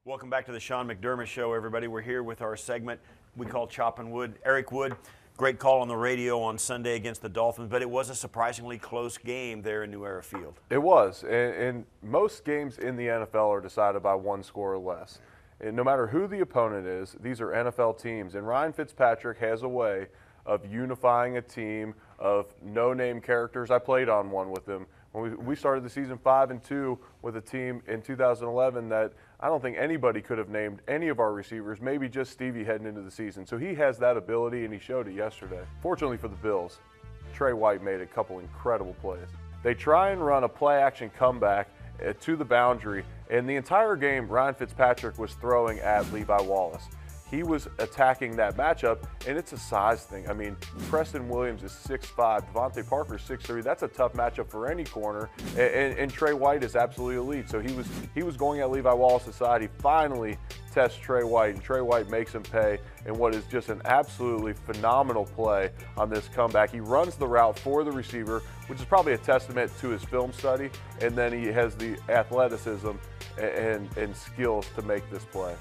Welcome back to the Sean McDermott Show, everybody. We're here with our segment we call Choppin' Wood. Eric Wood, great call on the radio on Sunday against the Dolphins, but it was a surprisingly close game there in New Era Field. It was, and most games in the NFL are decided by one score or less. And no matter who the opponent is, these are NFL teams, and Ryan Fitzpatrick has a way of unifying a team of no-name characters. I played on one with him. When we started the season 5-2 with a team in 2011 that I don't think anybody could have named any of our receivers, maybe just Stevie heading into the season. So he has that ability, and he showed it yesterday. Fortunately for the Bills, Tre White made a couple incredible plays. They try and run a play-action comeback to the boundary, and the entire game, Ryan Fitzpatrick was throwing at Levi Wallace. He was attacking that matchup, and it's a size thing. I mean, Preston Williams is 6'5", Devontae Parker is 6'3". That's a tough matchup for any corner, and Tre White is absolutely elite. So he was going at Levi Wallace's side. He finally tests Tre White, and Tre White makes him pay in what is just an absolutely phenomenal play on this comeback. He runs the route for the receiver, which is probably a testament to his film study, and then he has the athleticism and skills to make this play.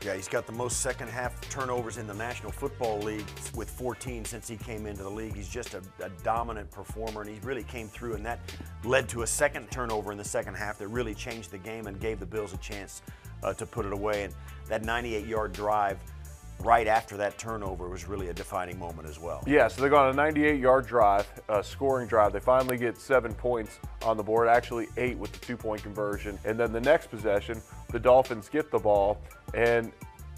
Yeah, he's got the most second-half turnovers in the National Football League with 14 since he came into the league. He's just a dominant performer, and he really came through, and that led to a second turnover in the second half that really changed the game and gave the Bills a chance to put it away. And that 98-yard drive right after that turnover was really a defining moment as well. Yeah, so they go on a 98-yard drive, scoring drive. They finally get 7 points on the board, actually 8 with the 2-point conversion. And then the next possession, the Dolphins get the ball, and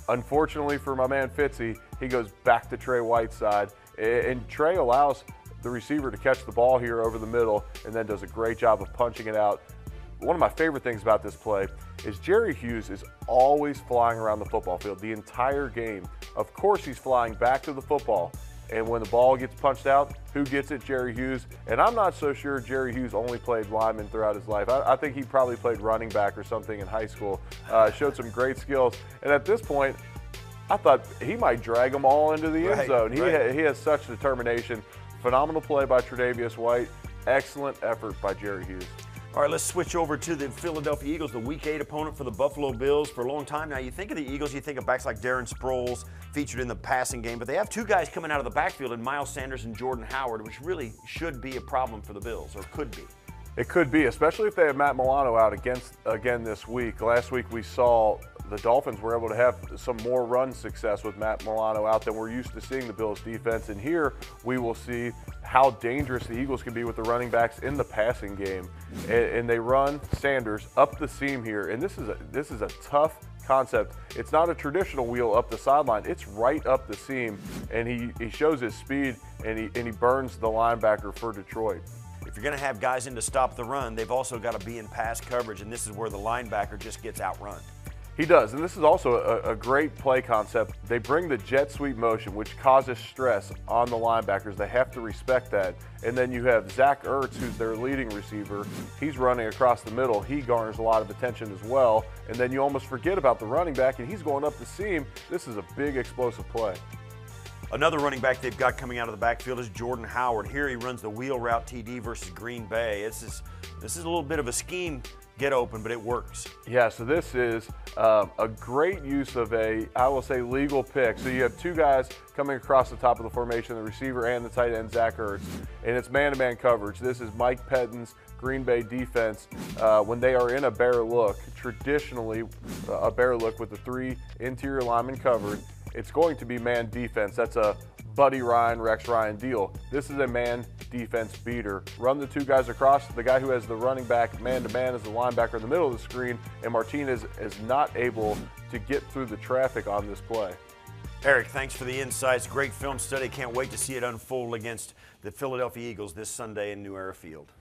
unfortunately for my man Fitzy, he goes back to Tre White's side, and Tre allows the receiver to catch the ball here over the middle and then does a great job of punching it out. One of my favorite things about this play is Jerry Hughes is always flying around the football field the entire game. Of course he's flying back to the football, and when the ball gets punched out, who gets it? Jerry Hughes. And I'm not so sure Jerry Hughes only played lineman throughout his life. I think he probably played running back or something in high school. Showed some great skills. And at this point, I thought he might drag them all into the end zone. He has such determination. Phenomenal play by Tre'Davious White. Excellent effort by Jerry Hughes. All right, let's switch over to the Philadelphia Eagles, the Week 8 opponent for the Buffalo Bills. For a long time now, you think of the Eagles, you think of backs like Darren Sproles, featured in the passing game, but they have two guys coming out of the backfield in Miles Sanders and Jordan Howard, which really should be a problem for the Bills, or could be. It could be, especially if they have Matt Milano out again this week. Last week we saw the Dolphins were able to have some more run success with Matt Milano out than we're used to seeing the Bills defense. And here we will see how dangerous the Eagles can be with the running backs in the passing game. And they run Sanders up the seam here. And this is a tough concept. It's not a traditional wheel up the sideline. It's right up the seam. And he shows his speed, and he burns the linebacker for Detroit. If you're going to have guys in to stop the run, they've also got to be in pass coverage, and this is where the linebacker just gets outrun. He does, and this is also a great play concept. They bring the jet sweep motion, which causes stress on the linebackers. They have to respect that. And then you have Zach Ertz, who's their leading receiver. He's running across the middle. He garners a lot of attention as well. And then you almost forget about the running back, and he's going up the seam. This is a big explosive play. Another running back they've got coming out of the backfield is Jordan Howard. Here he runs the wheel route TD versus Green Bay. This is a little bit of a scheme get open, but it works. Yeah, so this is a great use of I will say, legal pick. So you have two guys coming across the top of the formation, the receiver and the tight end, Zach Ertz, and it's man-to-man coverage. This is Mike Pettine's Green Bay defense when they are in a bear look, traditionally a bear look with the 3 interior linemen covered. It's going to be man defense. That's a Buddy Ryan, Rex Ryan deal. This is a man defense beater. Run the two guys across. The guy who has the running back man-to-man is the linebacker in the middle of the screen, and Martinez is not able to get through the traffic on this play. Eric, thanks for the insights. Great film study. Can't wait to see it unfold against the Philadelphia Eagles this Sunday in New Era Field.